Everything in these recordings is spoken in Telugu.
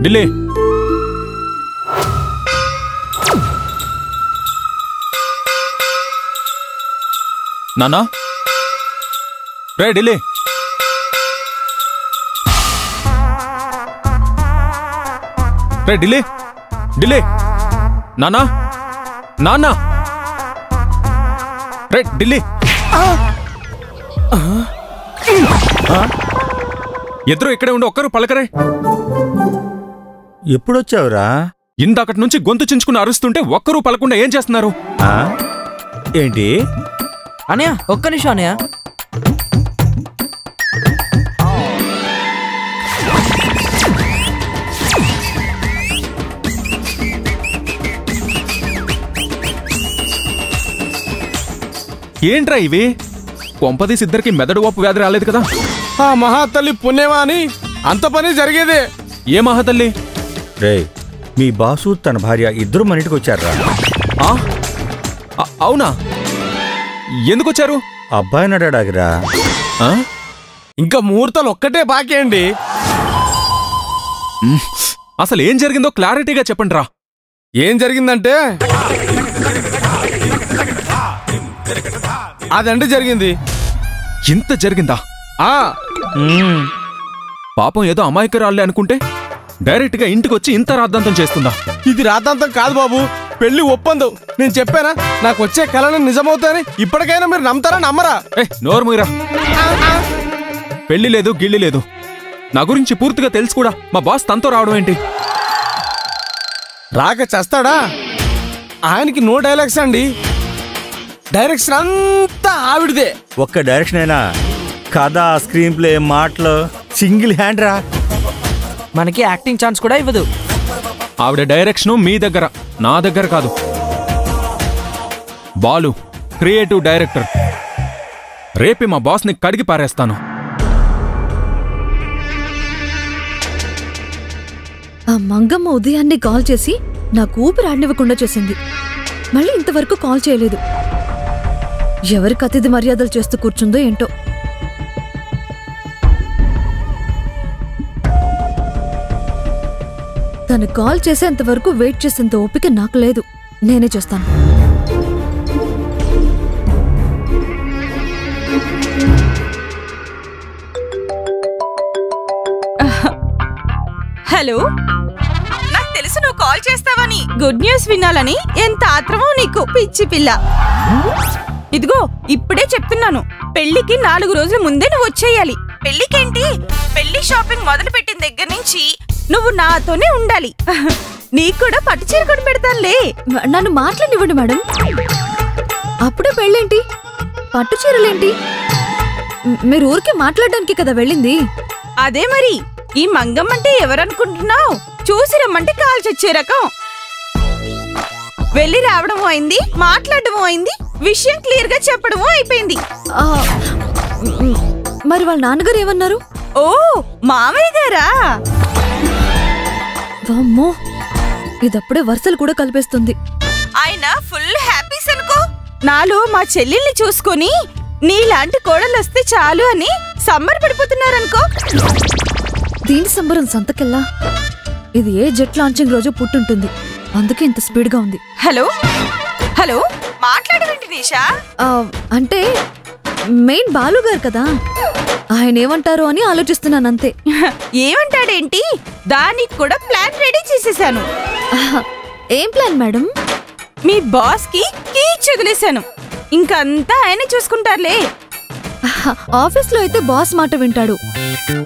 ఢిల్లీ నానా రే ఢిల్లీ రే ఢిల్లీ ఢిల్లీ నానా నానా రే ఢిల్లీ ఎదురు ఇక్కడే ఉండి ఒక్కరు పలకరే ఎప్పుడొచ్చావురా? ఇందాకటి నుంచి గొంతు చించుకుని అరుస్తుంటే ఒక్కరూ పలకుండా ఏం చేస్తున్నారు? ఏంటి అనయ్య ఒక్క నిమిషం అనయ్య. ఏంట్రా ఇవి? కొంపదీసి ఇద్దరికి మెదడు వాపు వ్యాధి రాలేదు కదా? ఆ మహాతల్లి పుణ్యమా అని అంత పని జరిగేదే. ఏ మహాతల్లి? రే మీ బాసు తన భార్య ఇద్దరు మన ఇంటికి వచ్చారా? అవునా? ఎందుకొచ్చారు? అబ్బాయిని అడాగిరా. ఇంకా ముహూర్తాలు ఒక్కటే బాకీ అండి. అసలు ఏం జరిగిందో క్లారిటీగా చెప్పండి రా. ఏం జరిగిందంటే అదండి జరిగింది. ఇంత జరిగిందా? పాపం ఏదో అమాయకురాలే అనుకుంటే డైరెక్ట్ గా ఇంటికి వచ్చి ఇంత రాద్ధాంతం చేస్తుందా? ఇది రాద్ధాంతం కాదు బాబు, పెళ్లి ఒప్పందం. నేను చెప్పానా నాకు వచ్చే కళను నిజమవుతాయని? ఇప్పటికైనా మీరు నమ్ముతారా నమ్మరా? నోర్ముయిరా. పెళ్లి లేదు గిళ్ళి లేదు. నా గురించి పూర్తిగా తెలుసు కూడా మా బాస్ తనతో రావడం ఏంటి? రాక చేస్తాడా? ఆయనకి నో డైలాగ్స్ అండి. డైరెక్షన్ అంతా ఆవిడదే. ఒక్క డైరెక్షన్ అయినా కథ, స్క్రీన్ ప్లే, మాటలు సింగిల్ హ్యాండ్ రా. మనకి యాక్టింగ్ ఛాన్స్ కూడా ఇవ్వదు. ఆవిడ డైరెక్షను మీ దగ్గర, నా దగ్గర కాదు. Balu creative director. రేపే మా బాస్ని కడిగి పారేస్తాను. ఆ మంగమ్మ ఉదయాన్నే కాల్ చేసి నాకు ఊపిరి ఆడనివ్వకుండా చేసింది. మళ్ళీ ఇంతవరకు కాల్ చేయలేదు. ఎవరికి అతిథి మర్యాదలు చేస్తూ కూర్చుందో ఏంటో. తను కాల్ చేసేంత వరకు వెయిట్ చేసేంత ఓపిక నాకు లేదు. నేనే చేస్తాను. హలో, నాకు తెలుసు నువ్వు కాల్ చేస్తావని. గుడ్ న్యూస్ వినాలని ఎంత ఆత్రమో నీకు, పిచ్చి పిల్ల. ఇదిగో ఇప్పుడే చెప్తున్నాను, పెళ్లికి 4 రోజుల ముందే నువ్వు వచ్చేయాలి. పెళ్లికేంటి, పెళ్లి షాపింగ్ మొదలు పెట్టిన దగ్గర నుంచి నువ్వు నాతోనే ఉండాలి. నీకు కూడా పట్టు చీర కొని పెడతానులే. నన్ను మాట్లాడివ్వండి మేడం. అప్పుడే పెళ్ళేంటి, పట్టు చీరలేంటి? మీరు ఊరికే మాట్లాడడానికి కదా వెళ్ళింది. అదే మరి, ఈ మంగమ్మంటే ఎవరనుకుంటున్నావు? చూసి రమ్మంటే కాల్ చచ్చే రకం. వెళ్ళి రావడమూ అయింది, మాట్లాడటమూ అయింది, విషయం క్లియర్ గా చెప్పడమూ అయిపోయింది. మరి వాళ్ళ నాన్నగారు ఏమన్నారు? ఓ మామయ్య గారా? వామ్మో, ఇదప్పుడే వరుసలు కూడా కలిపేస్తుంది. ఆయన ఫుల్ హ్యాపీస్ అనుకో. నాలో మా చెల్లెల్ని చూసుకొని నీలాంటి కోడలు వస్తే చాలు అని సమ్మర్ పడిపోతున్నారనుకో. దీని సంబరం సంతకెళ్ళా. ఇది ఏ జెట్ లాంచింగ్ రోజు పుట్టుంటుంది, అందుకే ఇంత స్పీడ్ గా ఉంది. హలో హలో, మాట్లాడవేంటి నిషా? అంటే మెయిన్ బాలు గారు కదా, ఆయన ఏమంటారు అని ఆలోచిస్తున్నాను అంతే. ఏమంటాడేంటి? దానికి కూడా ప్లాన్ రెడీ చేసేసాను. ఏం ప్లాన్ మేడం? మీ బాస్ కి కీ వదిలేశాను. ఇంకంతా ఆయన చూసుకుంటారులే. ఆఫీస్ లో అయితే బాస్ మాట వింటాడు,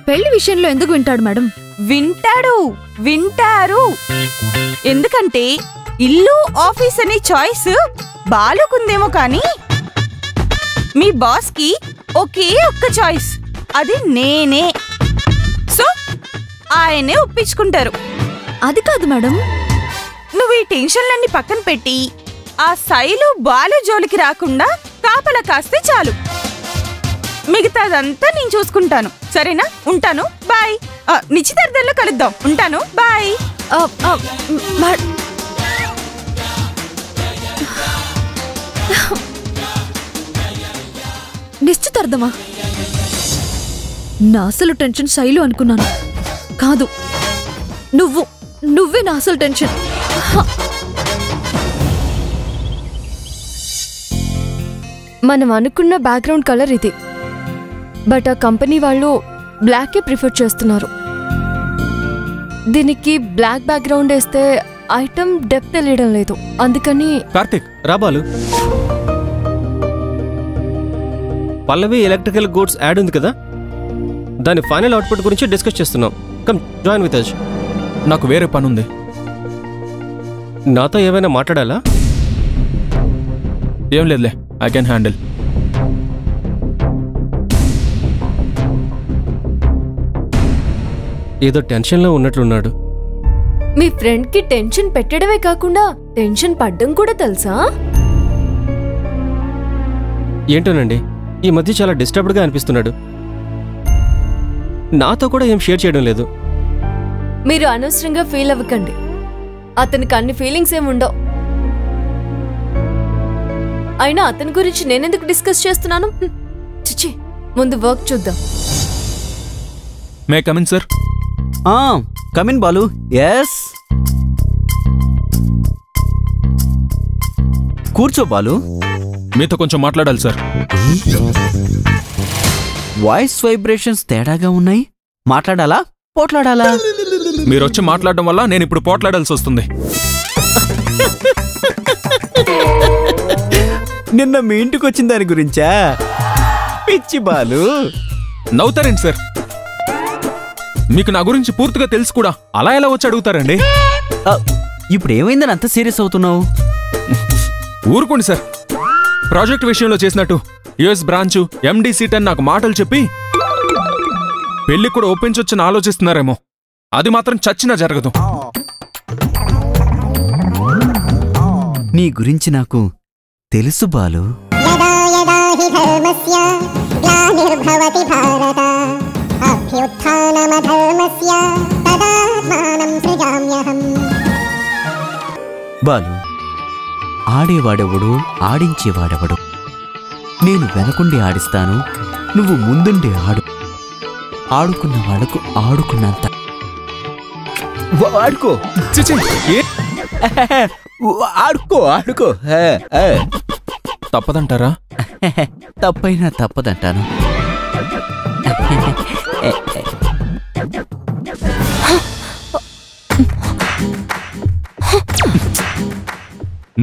పెళ్లి విషయంలో ఎందుకు వింటాడు మేడం? వింటాడు, వింటారు. ఎందుకంటే ఇల్లు ఆఫీస్ అనే చాయిస్ బాలుకుందేమో కానీ మీ బాస్ కి ఒకే ఒక్క చాయిస్, అది నేనే. సో ఆయనే ఒప్పించుకుంటారు. అది కాదు మేడం. నువ్వు ఈ టెన్షన్లన్నీ పక్కన పెట్టి ఆ శైలు బాలు జోలికి రాకుండా కాపలా కాస్తే చాలు. మిగతాదంతా నేను చూసుకుంటాను. సరేనా? ఉంటాను, బాయ్. నిశ్చితార్థంలో కలుద్దాం. ఉంటాను, బాయ్. నిశ్చితార్థమా? నా అసలు టెన్షన్ శైలు అనుకున్నాను. కాదు, నువ్వే నా అసలు టెన్షన్. మనం అనుకున్న బ్యాక్గ్రౌండ్ కలర్ ఇది, బట్ ఆ కంపెనీ వాళ్ళు బ్లాకే ప్రిఫర్ చేస్తున్నారు. దీనికి బ్లాక్ బ్యాక్గ్రౌండ్ వేస్తే ఐటమ్ డెప్త్ తెలియడం లేదు, అందుకని. కార్తిక్ రాబాలు, పల్లవి ఎలక్ట్రికల్ గూడ్స్ యాడ్ ఉంది కదా, దాని ఫైనల్ అవుట్పుట్ గురించి డిస్కస్ చేస్తున్నాం. Come join with us. నాకు వేరే పని ఉంది. నాతో ఏమైనా మాట్లాడాలా? ఏం లేదులే, ఐ కెన్ హ్యాండిల్. ఏదో టెన్షన్లో ఉన్నట్లున్నాడు. మీ ఫ్రెండ్కి టెన్షన్ పెట్టడమే కాకుండా టెన్షన్ పడ్డం కూడా తెలుసా? ఏంటోనండి, ఈ మధ్య చాలా డిస్టర్బ్డ్గా అనిపిస్తున్నాడు. నాతో కూడా ఏం షేర్ చేయడం లేదు. మీరు అనవసరంగా ఫీల్ అవ్వకండి, అతనికి అన్ని ఫీలింగ్స్ ఏముండవు. అయినా అతని గురించి నేనెందుకు డిస్కస్ చేస్తున్నాను? చిచి, ముందు వర్క్ చూద్దాం. May come in sir? Come in Balu. Yes, కూర్చో బాలు. మీతో కొంచెం మాట్లాడాలి సార్. వాయిస్ వైబ్రేషన్స్ తేడాగా ఉన్నాయి. మాట్లాడాలా పోట్లాడాలా? మీరు వచ్చి మాట్లాడడం వల్ల నేను ఇప్పుడు పోట్లాడాల్సి వస్తుంది. నిన్న మీ ఇంటికి వచ్చిన దాని గురించా? పిచ్చి బాలు. నవ్వుతారేంటి సార్? మీకు నా గురించి పూర్తిగా తెలుసు కూడా, అలా ఎలా వచ్చి అడుగుతారండి? ఇప్పుడు ఏమైందని అంత సీరియస్ అవుతున్నావు? ఊరుకోండి సార్. ప్రాజెక్ట్ విషయంలో చేసినట్టు యుఎస్ బ్రాంచ్ ఎండి సీట్ అని నాకు మాటలు చెప్పి పెళ్లి కూడా ఒప్పించొచ్చని ఆలోచిస్తున్నారేమో. అది మాత్రం చచ్చినా జరగదు. నీ గురించి నాకు తెలుసు బాలు. బాలు, ఆడేవాడెవడు, ఆడించేవాడెవడు? నేను వెనకుండి ఆడిస్తాను, నువ్వు ముందుండి ఆడు. ఆడుకున్న వాళ్లకు ఆడుకున్నంత ఆడుకో. ఆడుకో ఆడుకో. తప్పదంటారా? తప్పైనా తప్పదంటాను.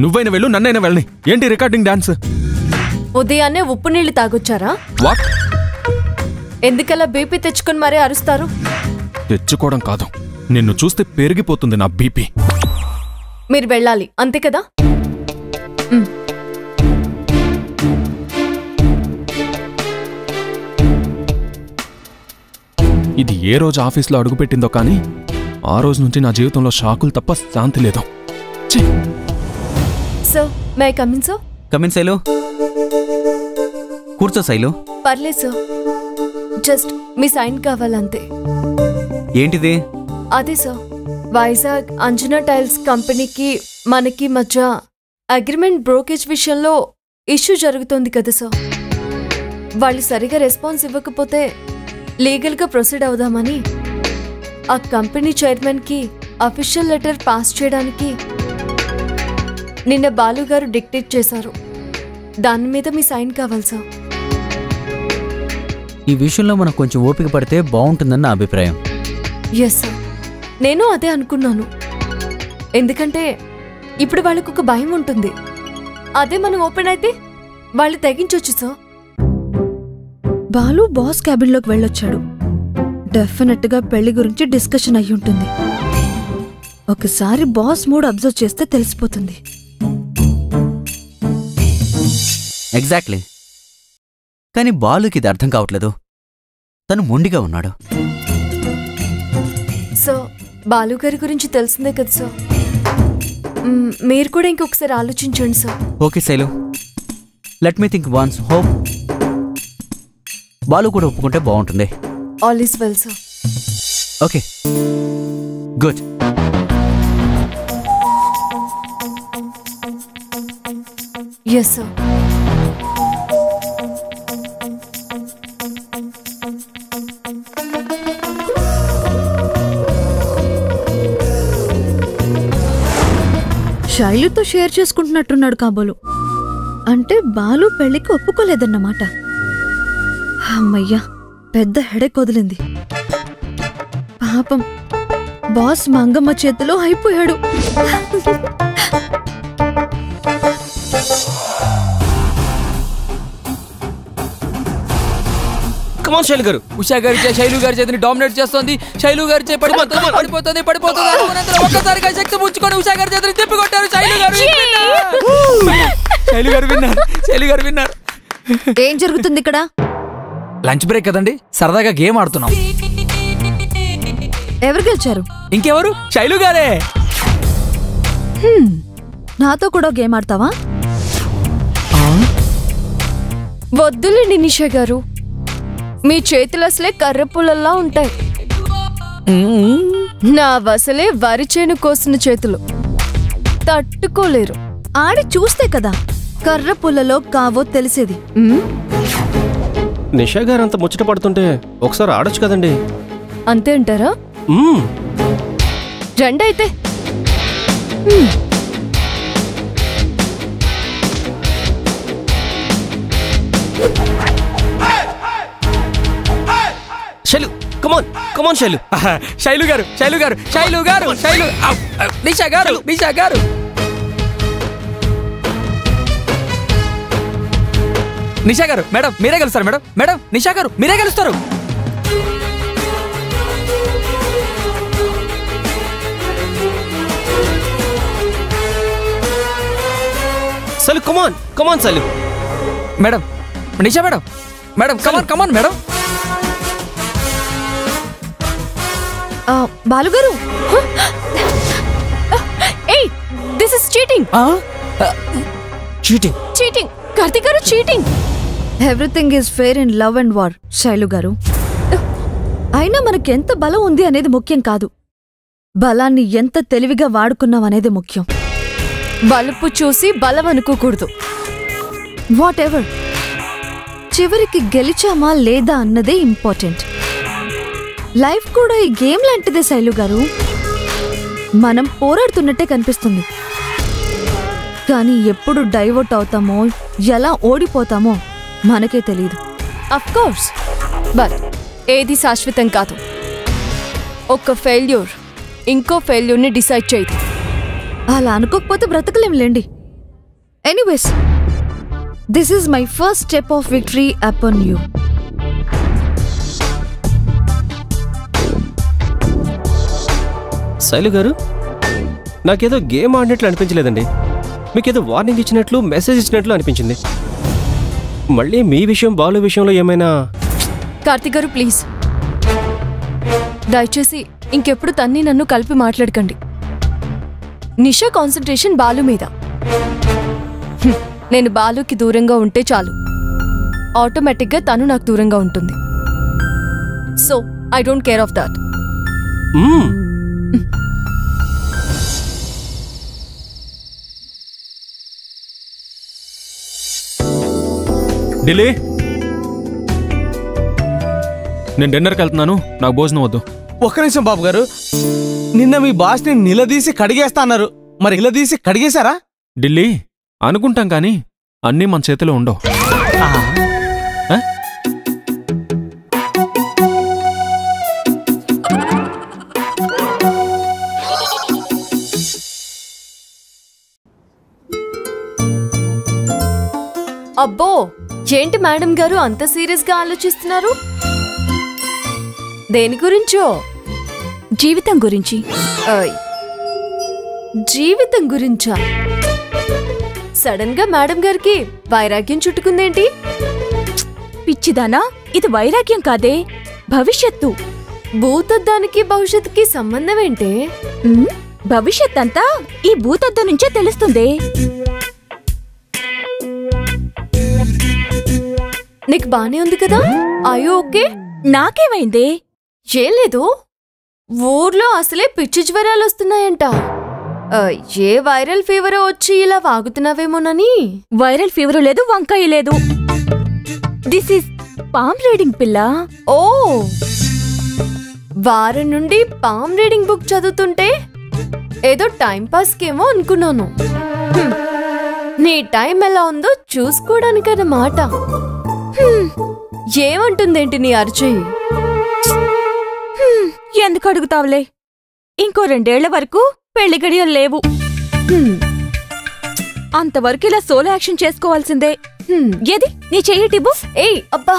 నువ్వైనా వెళ్ళు, నన్నైనా వెళ్ళని. ఏంటి రికార్డింగ్ డాన్స్? ఉదయాన్నే ఉప్పు నీళ్లు తాగొచ్చారా? వాట్? ఎందుకలా బీపీ తెచ్చుకొని మరీ అరుస్తారు? తెచ్చుకోవడం కాదు, నిన్ను చూస్తే పెరిగిపోతుంది నా బీపీ. మీరు వెళ్ళాలి, అంతే కదా? ఇది ఏ రోజు ఆఫీస్లో అడుగుపెట్టిందో కానీ ఆ రోజు నుంచి నా జీవితంలో షాకులు తప్ప శాంతి లేదు. Sir, may I come in sir? Come in Shailu. కూర్చో శైలు. పర్లేదు సార్, జస్ట్ మీ సైన్ కావాలంతే. ఏంటిది? అదే సార్, వైజాగ్ అంజనా టైల్స్ కంపెనీకి మనకి మధ్య అగ్రిమెంట్ బ్రోకేజ్ విషయంలో ఇష్యూ జరుగుతోంది కదా సార్. వాళ్ళు సరిగా రెస్పాన్స్ ఇవ్వకపోతే లీగల్గా ప్రొసీడ్ అవుదామని ఆ కంపెనీ చైర్మన్కి అఫీషియల్ లెటర్ పాస్ చేయడానికి నిన్న బాలుగారు డిక్టేట్ చేశారు. దాని మీద మీ సైన్ కావాలి సార్. ఈ విషయంలో మనం కొంచెం ఓపిక పడితే బాగుంటుందని నా అభిప్రాయం. ఎస్ సార్, నేను అదే అనుకున్నాను. ఎందుకంటే ఇప్పుడు వాళ్ళకు ఒక భయం ఉంటుంది. అదే మనం ఓపెన్ అయితే వాళ్ళు తెగించొచ్చు సార్. బాలు బాస్ క్యాబిన్లోకి వెళ్ళొచ్చాడు. డెఫినెట్ గా పెళ్లి గురించి డిస్కషన్ అయి ఉంటుంది. ఒకసారి బాస్ మూడ్ అబ్జర్వ్ చేస్తే తెలిసిపోతుంది. ఎగ్జాక్ట్లీ. కానీ బాలుకి ఇది అర్థం కావట్లేదు. తను మొండిగా ఉన్నాడు. సో బాలుగారి గురించి తెలిసిందే కదా సార్. మీరు కూడా ఇంకొకసారి ఆలోచించండి sir. Okay Shailu, let me think once. Hope Balu కూడా ఒప్పుకుంటే బాగుంటుంది. All is well sir. Okay, good. Yes sir. శైలుతో షేర్ చేసుకుంటున్నట్టున్నాడు కాబోలు. అంటే బాలు పెళ్లికి ఒప్పుకోలేదన్నమాట. అమ్మయ్యా, పెద్ద హెడేక్ వదిలింది. పాపం బాస్ మంగమ్మ చేతిలో అయిపోయాడు. కమాన్ శైలు గారు. ఉషా గారి శైలు గారి చేతిని డామినేట్ చేస్తోంది. శైలు గారి చేతి పడిపోతుంది. ఒక్కసారిగా శక్తి పుచ్చుకొని ఉషా గారి చేతిని తిప్పికొట్టారు. శైలు గారు విన్నారు. ఏం జరుగుతుంది ఇక్కడ? లంచ్ బ్రేక్ కదండి, సరదాగా గేమ్ ఆడుతున్నాం. ఎవరు గెలిచారు? ఇంకెవరు, శైలు గారే. నాతో కూడా గేమ్ ఆడతావా? వద్దులేండి నిషా గారు, మీ చేతులు అసలే కర్ర పుల్లల్లా ఉంటాయి. నా వసలే వరి చేను కోసిన చేతులు, తట్టుకోలేరు. ఆడి చూస్తే కదా కర్ర పుల్లలో కావో తెలిసేది. నిషా గారు అంత ముచ్చట పడుతుంటే ఒకసారి ఆడొచ్చు కదండి. అంతే అంటారా? రండైతే. శైలు, కమాన్ శైలు. శైలు గారు నిషా గారు. నిషా గారు, మేడం మీరే గెలుస్తారు. మేడం నిషా గారు మీరే గెలుస్తారు. Shailu, come on Shailu. Madam Nisha madam come on madam. బాలుగారు, ఏయ్, this is cheating. Cheating Karthik గారు, cheating. Everything is fair in love and war Shailu గారు. అయినా మనకి ఎంత బలం ఉంది అనేది ముఖ్యం కాదు, బలాన్ని ఎంత తెలివిగా వాడుకున్నాం అనేది ముఖ్యం. బలుపు చూసి బలం అనుకోకూడదు. వాట్ ఎవర్, చివరికి గెలిచామా లేదా అన్నదే ఇంపార్టెంట్. లైఫ్ కూడా ఈ గేమ్ లాంటిదే శైలు గారు. మనం పోరాడుతున్నట్టే కనిపిస్తుంది, కానీ ఎప్పుడు డైవర్ట్ అవుతామో, ఎలా ఓడిపోతామో మనకే తెలియదు. అఫ్ కోర్స్, బట్ ఏది శాశ్వతం కాదు. ఒక ఫెయిల్యూర్ ఇంకో ఫెయిల్యూర్ని డిసైడ్ చేయదు. అలా అనుకోకపోతే బ్రతకలేంలేండి. Anyways, this is my first step of victory upon you. Shailu గారు, నాకేదో గేమ్ ఆడినట్లు అనిపించలేదండి. మీకేదో వార్నింగ్ ఇచ్చినట్లు, మెసేజ్ ఇచ్చినట్లు అనిపించింది. మళ్ళీ మీ విషయం, బాలు విషయంలో ఏమైనా? కార్తీక్ గారు ప్లీజ్, దయచేసి ఇంకెప్పుడు తన్ని నన్ను కలిపి మాట్లాడకండి. నిషా కాన్సంట్రేషన్ బాలు మీద. నేను బాలుకి దూరంగా ఉంటే చాలు, ఆటోమేటిక్గా తను నాకు దూరంగా ఉంటుంది. So I don't care of that. Delhi, నేను డిన్నర్కి వెళ్తున్నాను, నాకు భోజనం వద్దు. ఒక్క నిమిషం బాబు గారు, నిన్న మీ బాస్ని నిలదీసి కడిగేస్తా అన్నారు, మరి నిలదీసి కడిగేశారా? ఢిల్లీ, అనుకుంటాం కానీ అన్నీ మన చేతిలో ఉండవు. అబ్బో, ఏంటి మేడం గారు అంత సీరియస్ గా ఆలోచిస్తున్నారు? దేని గురించో? జీవితం గురించి. జీవితం గురించా? సడన్ గా మేడం గారికి వైరాగ్యం చుట్టుకుందేంటి? పిచ్చిదానా, ఇది వైరాగ్యం కాదే, భవిష్యత్తు. భూతద్దానికి భవిష్యత్తుకి సంబంధం ఏంటే? భవిష్యత్ అంతా ఈ భూతద్దం నుంచే తెలుస్తుంది. నీకు బానే ఉంది కదా? అయ్యో ఓకే. నాకేమైంది? ఏం లేదు, ఊర్లో అసలే పిచ్చి జ్వరాలు వస్తున్నాయంట. ఏ వైరల్ ఫీవర్ వచ్చి ఇలా వాగుతున్నావేమోనని. వైరల్ ఫీవర్ లేదు, వంకాయ లేదు. దిస్ ఈస్ పామ్ రీడింగ్ పిల్ల. ఓ, వారం నుండి పామ్ రీడింగ్ బుక్ చదువుతుంటే ఏదో టైం పాస్ కేమో అనుకున్నాను. నీ టైం ఎలా ఉందో చూసుకోవడానికన్నమాట. ఏమంటుందేంటి నీ అర్జయ్? ఎందుకు అడుగుతావులే, ఇంకో 2 ఏళ్ల వరకు పెళ్లి గడియలు లేవు. అంతవరకు ఇలా సోలో యాక్షన్ చేసుకోవాల్సిందే. ఏది నీ చెయ్యిటిబు? ఏయ్ అబ్బా,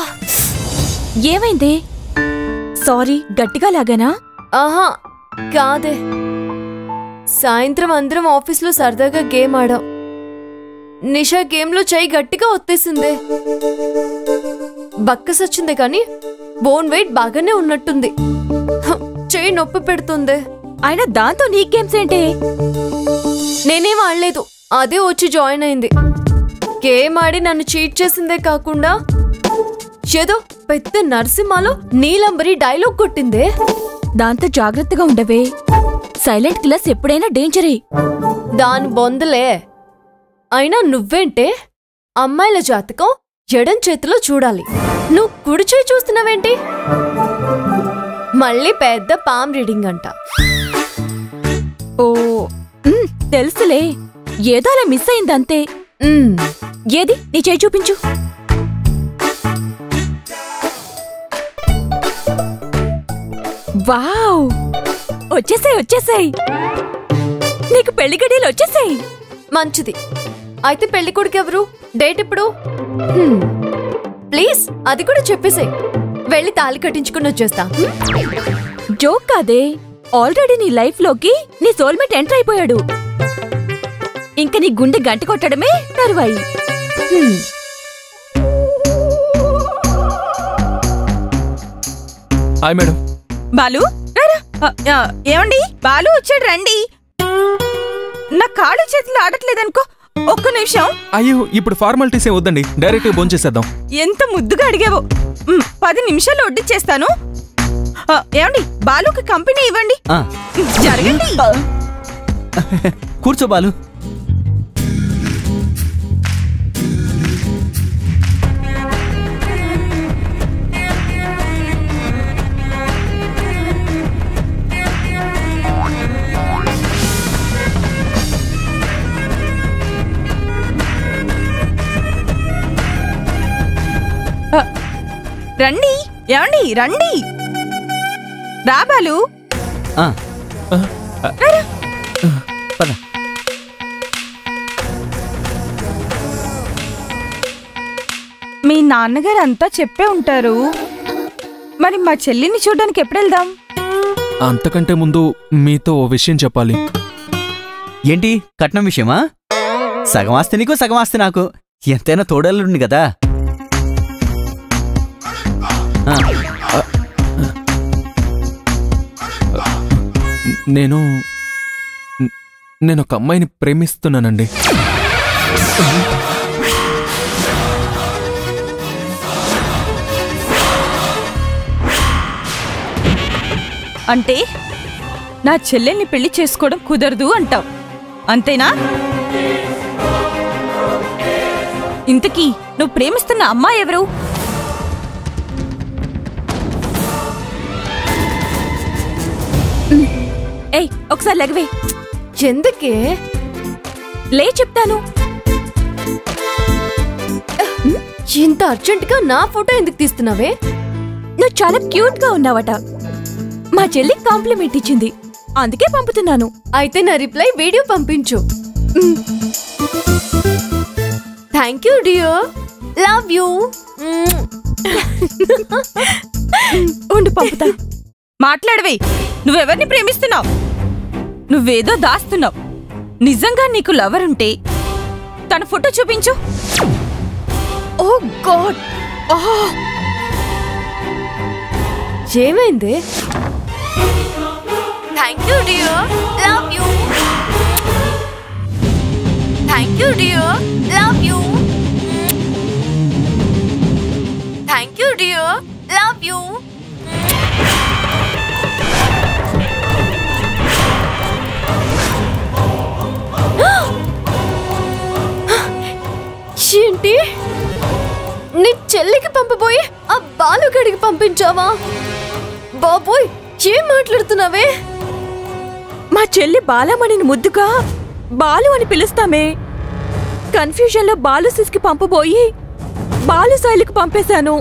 ఏమైంది? సారీ, గట్టిగా లాగానా? ఆహా కాదే. సాయంత్రం అందరం ఆఫీస్లో సరదాగా గేమ్ ఆడాం. నిషా గేమ్లో చెయ్యి గట్టిగా ఒత్తేసిందే. బక్కసొచ్చిందే కానీ బోన్ వెయిట్ బాగానే ఉన్నట్టుంది. చెయ్యి నొప్పి పెడుతుంది. అయినా దాంతో నీ గేమ్స్ ఏంటి? నేనేం ఆడలేదు, అదే వచ్చి జాయిన్ అయింది. గేమ్ ఆడి నన్ను చీట్ చేసిందే కాకుండా ఏదో పెద్ద నరసింహలో నీలంబరి డైలాగ్ కొట్టిందే. దాంతో జాగ్రత్తగా ఉండవే. సైలెంట్ కిల్లర్స్ ఎప్పుడైనా డేంజరే. దాని బొందలే. అయినా నువ్వేంటే అమ్మాయిల జాతకం ఎడం చేతిలో చూడాలి, నువ్వు కుడి చేయి చూస్తున్నావేంటి? మళ్ళీ పెద్ద పామ్ రీడింగ్ అంట. ఓ తెలుసులే, ఏదో అలా మిస్ అయిందంతే. ఏది నీ చేయి చూపించు. వావ్, వచ్చేసాయి. నీకు పెళ్లి గడియలు వచ్చేసాయి. మంచిది. అయితే పెళ్లి కొడుకు ఎవరు? డేట్ ఇప్పుడు? ప్లీజ్ అది కూడా చెప్పేసేయ్, వెళ్ళి తాళి కట్టించుకుని వచ్చేస్తా. జోక్ కాదే, ఆల్రెడీ నీ లైఫ్ లోకి నీ సోల్మేట్ ఎంటర్ అయిపోయాడు. ఇంక నీ గుండె గంట కొట్టడమే తరువాయి. Hi madam. బాలు ఏమండి? బాలు వచ్చాడు, రండి. నా కాళ్ళు చేతులు ఆడట్లేదనుకో, ఒక్క నిమిషం. అయ్యో, ఇప్పుడు ఫార్మాలిటీస్ ఏ వద్దండి, డైరెక్ట్ భోంచేసేద్దాం. ఎంత ముద్దుగా అడిగావో. 10 నిమిషాలు వడ్డిచ్చేస్తాను. ఏమండి, బాలుకి కంపెనీ ఇవ్వండి. జరగండి. కూర్చో బాలు. రండి. ఏమండి, రండి. రా బాలు. పద. మీ నాన్నగారు అంతా చెప్పే ఉంటారు. మరి మా చెల్లిని చూడడానికి ఎప్పుడు వెళ్దాం? అంతకంటే ముందు మీతో ఓ విషయం చెప్పాలి. ఏంటి? కట్నం విషయమా? సగం ఆస్తి నీకు, సగం ఆస్తి నాకు. ఎంతైనా తోడల్లుండి కదా. నేను ఒక అమ్మాయిని ప్రేమిస్తున్నానండి. అంటే నా చెల్లెల్ని పెళ్లి చేసుకోవడం కుదరదు అంటావు, అంతేనా? ఇంతకీ నువ్వు ప్రేమిస్తున్న అమ్మాయి ఎవరు? ఏయ్, ఒకసారి లెగవే. ఎందుకే? లే చెప్తాను. ఇంత అర్జెంటుగా నా ఫోటో ఎందుకు తీస్తున్నావే? నువ్వు చాలా క్యూట్ గా ఉన్నావట. మా చెల్లి కాంప్లిమెంట్ ఇచ్చింది, అందుకే పంపుతున్నాను. అయితే నా రిప్లై వీడియో పంపించు. Thank you dear, love you. ఉండు, పంపుతా. మాట్లాడవే. నువ్వెవరిని ప్రేమిస్తున్నావు? నువ్వేదో దాస్తున్నావు. నిజంగా నీకు లవర్ ఉంటే తన ఫోటో చూపించు. ఓ గాడ్, ఏమైంది? Thank you dear, love you. Thank you dear, love you. Thank you dear, love you. ఏంటి? నీ చెల్లికి పంపబోయి ఆ బాలుగడికి పంపించావా? బాబోయ్, ఏం మాట్లాడుతున్నావే? మా చెల్లి బాలమణిని ముద్దుగా బాలు అని పిలుస్తామే. కన్ఫ్యూజన్లో బాలు సిస్కి పంపబోయి బాలు శైలికి పంపేశాను.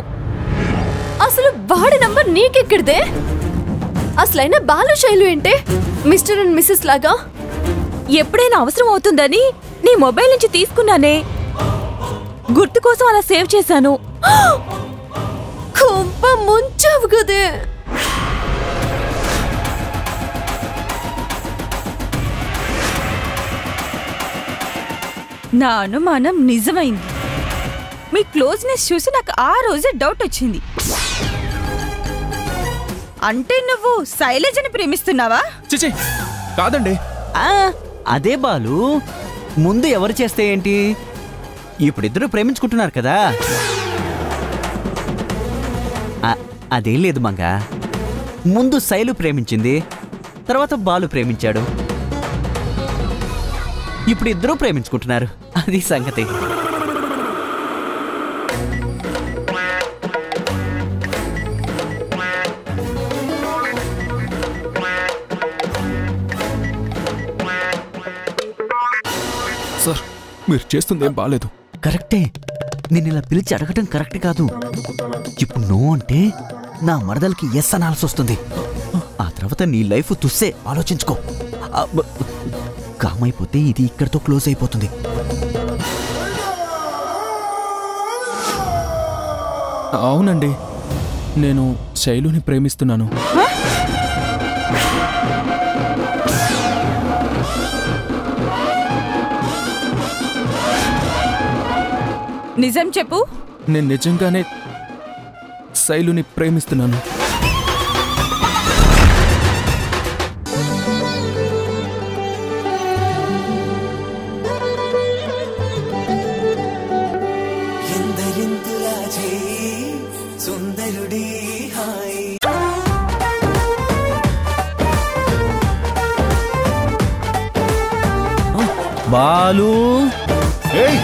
అసలు వాడి నంబర్ నీకెక్కడిదే? అసలైన బాలు శైలు ఏంటే? మిస్టర్ అండ్ మిస్సెస్ లాగా ఎప్పుడైనా అవసరం అవుతుందని నీ మొబైల్ నుంచి తీసుకున్నానే. గుర్తు కోసం అలా సేవ్ చేశాను. కొంప ముంచావు కదే. నా అనుమానం నిజమైంది. మీ క్లోజ్నెస్ చూసి నాకు ఆ రోజే డౌట్ వచ్చింది. అంటే నువ్వు శైలజని ప్రేమిస్తున్నావా? చిచి కాదండి. అదే బాలు, ముందు ఎవరు చేస్తే ఏంటి? ఇప్పుడిద్దరూ ప్రేమించుకుంటున్నారు కదా. అదేం లేదు మంగ, ముందు శైలు ప్రేమించింది, తర్వాత బాలు ప్రేమించాడు. ఇప్పుడు ఇద్దరూ ప్రేమించుకుంటున్నారు. అది సంగతి. సార్ మీరు చేస్తుందేం బాలేదు. కరెక్టే, నేను ఇలా పిలిచి అడగటం కరెక్ట్ కాదు. ఇప్పుడు నో అంటే నా మరదలకి ఎస్ అనాల్సి వస్తుంది. ఆ తర్వాత నీ లైఫ్ తుస్సే. ఆలోచించుకో. కామైపోతే ఇది ఇక్కడితో క్లోజ్ అయిపోతుంది. అవునండి, నేను శైలుని ప్రేమిస్తున్నాను. నిజం చెప్పు. నేను నిజంగానే శైలుని ప్రేమిస్తున్నాను. బాలు ఏయ్